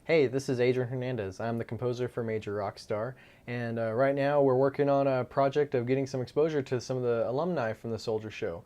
Hey, this is Adrian Hernandez. I'm the composer for Major Rockstar, and right now we're working on a project of getting some exposure to some of the alumni from the Soldier Show.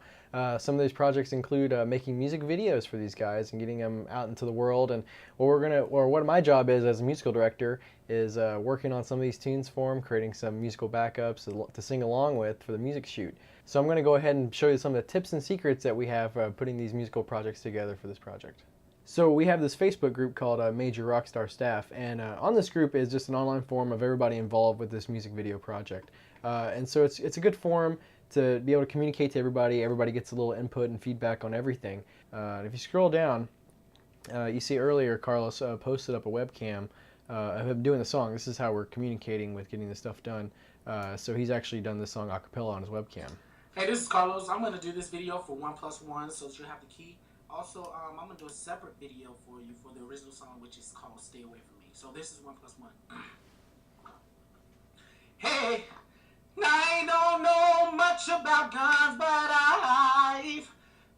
Some of these projects include making music videos for these guys and getting them out into the world. And what my job is as a musical director is working on some of these tunes for them, creating some musical backups to sing along with for the music shoot. So I'm going to go ahead and show you some of the tips and secrets that we have putting these musical projects together for this project. So we have this Facebook group called Major Rockstar Staff, and on this group is just an online forum of everybody involved with this music video project. And so it's a good forum to be able to communicate to everybody. Everybody gets a little input and feedback on everything. If you scroll down, you see earlier Carlos posted up a webcam of him doing the song. This is how we're communicating with getting this stuff done. So he's actually done this song a cappella on his webcam. Hey, this is Carlos. I'm going to do this video for 1+1, so that you have the key. Also, I'm going to do a separate video for you for the original song, which is called Stay Away From Me. So this is 1+1. Hey, now I don't know much about guns, but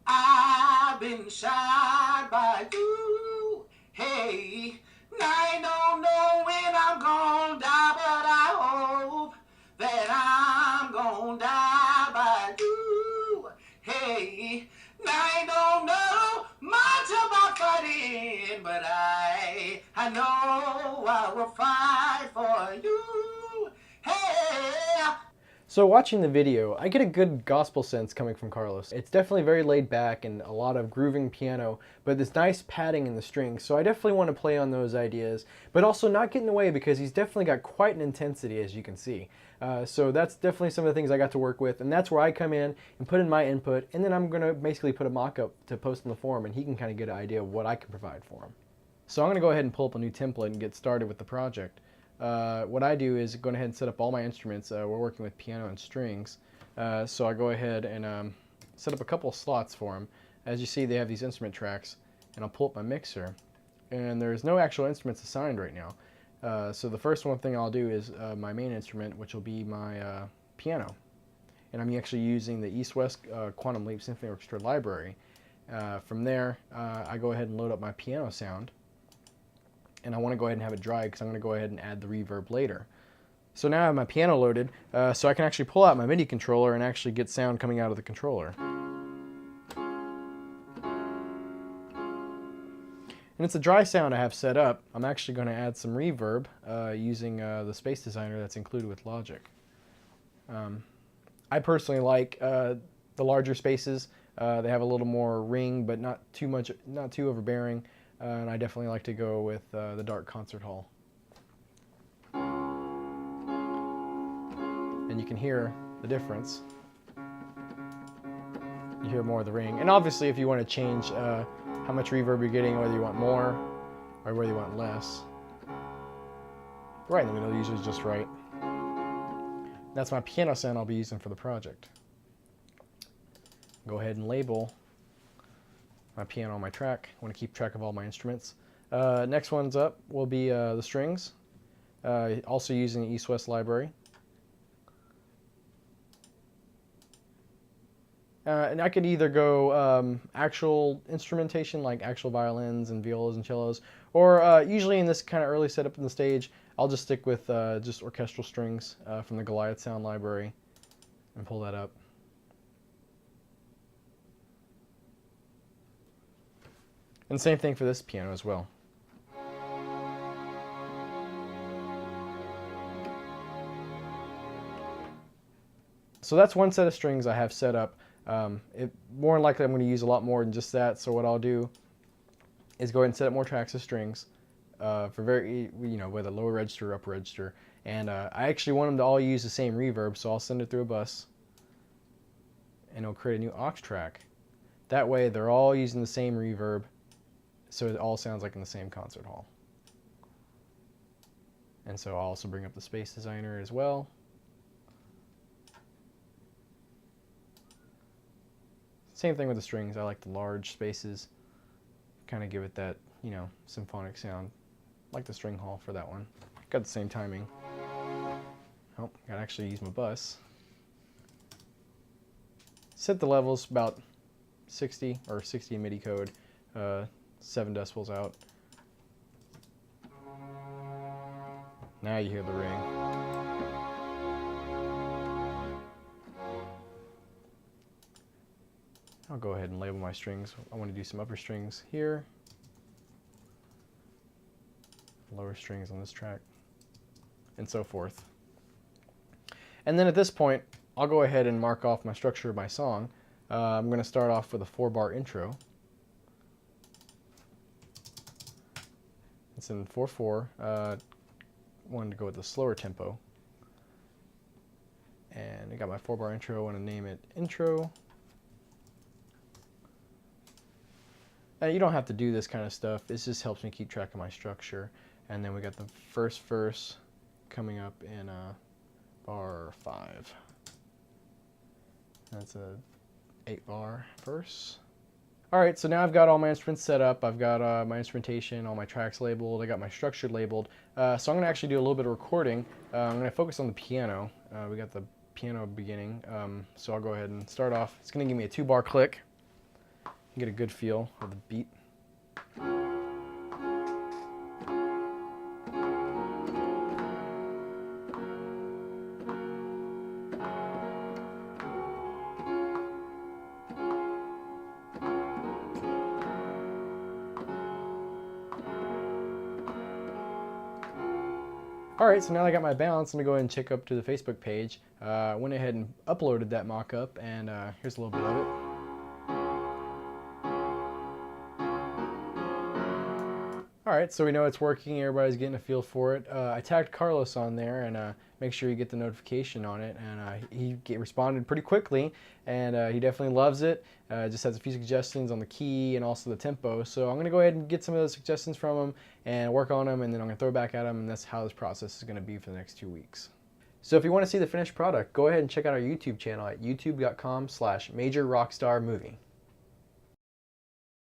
I've been shot by you. Hey, now I don't know when I'm gonna die, but I hope that I'm gonna die by you. Hey, now I don't know much about fighting, but I know I will fight for you. Hey. So watching the video, I get a good gospel sense coming from Carlos. It's definitely very laid back and a lot of grooving piano, but this nice padding in the strings. So I definitely want to play on those ideas, but also not get in the way because he's definitely got quite an intensity, as you can see. So that's definitely some of the things I got to work with, and that's where I come in and put in my input, and then I'm going to basically put a mock-up to post in the forum, and he can kind of get an idea of what I can provide for him. So I'm going to go ahead and pull up a new template and get started with the project. What I do is go ahead and set up all my instruments. We're working with piano and strings, so I go ahead and set up a couple of slots for them. As you see, they have these instrument tracks, and I'll pull up my mixer, and there's no actual instruments assigned right now. So the first one thing I'll do is my main instrument, which will be my piano, and I'm actually using the East-West Quantum Leap Symphony Orchestra library. From there, I go ahead and load up my piano sound. And I want to go ahead and have it dry because I'm going to go ahead and add the reverb later. So now I have my piano loaded, so I can actually pull out my MIDI controller and actually get sound coming out of the controller. And it's a dry sound I have set up. I'm actually going to add some reverb using the Space Designer that's included with Logic. I personally like the larger spaces. They have a little more ring, but not too much, not too overbearing. And I definitely like to go with the dark concert hall. And you can hear the difference. You hear more of the ring. And obviously if you want to change how much reverb you're getting, whether you want more or whether you want less, right in the middle usually is just right. That's my piano sound I'll be using for the project. Go ahead and label my piano on my track. I want to keep track of all my instruments. Next one's up will be the strings, also using the East-West library. And I could either go actual instrumentation, like actual violins and violas and cellos, or usually in this kind of early setup in the stage, I'll just stick with just orchestral strings from the Goliath Sound library and pull that up. And same thing for this piano as well. So that's one set of strings I have set up. More than likely I'm going to use a lot more than just that, so what I'll do is go ahead and set up more tracks of strings for whether lower register or upper register. And I actually want them to all use the same reverb, so I'll send it through a bus and it'll create a new aux track. That way they're all using the same reverb, so it all sounds like in the same concert hall. And so I'll also bring up the Space Designer as well. Same thing with the strings. I like the large spaces. Kind of give it that, symphonic sound. Like the string hall for that one. Got the same timing. Oh, gotta actually use my bus. Set the levels about 60 or 60 in MIDI code. 7 decibels out. Now you hear the ring. I'll go ahead and label my strings. I want to do some upper strings here, lower strings on this track, and so forth. And then at this point, I'll go ahead and mark off my structure of my song. I'm going to start off with a 4-bar intro. It's in 4/4. Wanted to go with the slower tempo. And I got my 4-bar intro. I want to name it intro. You don't have to do this kind of stuff. This just helps me keep track of my structure. And then we got the first verse coming up in bar 5. That's a 8-bar verse. Alright, so now I've got all my instruments set up. I've got my instrumentation, all my tracks labeled. I got my structure labeled. So I'm going to actually do a little bit of recording. I'm going to focus on the piano. We got the piano beginning. So I'll go ahead and start off. It's going to give me a 2-bar click. Get a good feel of the beat. Alright, so now I got my balance. Let me go ahead and check up to the Facebook page. Went ahead and uploaded that mock-up, and here's a little bit of it. Alright, so we know it's working, everybody's getting a feel for it. I tagged Carlos on there, and make sure you get the notification on it, and he responded pretty quickly, and he definitely loves it. Just has a few suggestions on the key and also the tempo, so I'm going to go ahead and get some of those suggestions from him and work on them, and then I'm going to throw it back at him, and that's how this process is going to be for the next 2 weeks. So if you want to see the finished product, go ahead and check out our YouTube channel at youtube.com/MajorRockstarMovie.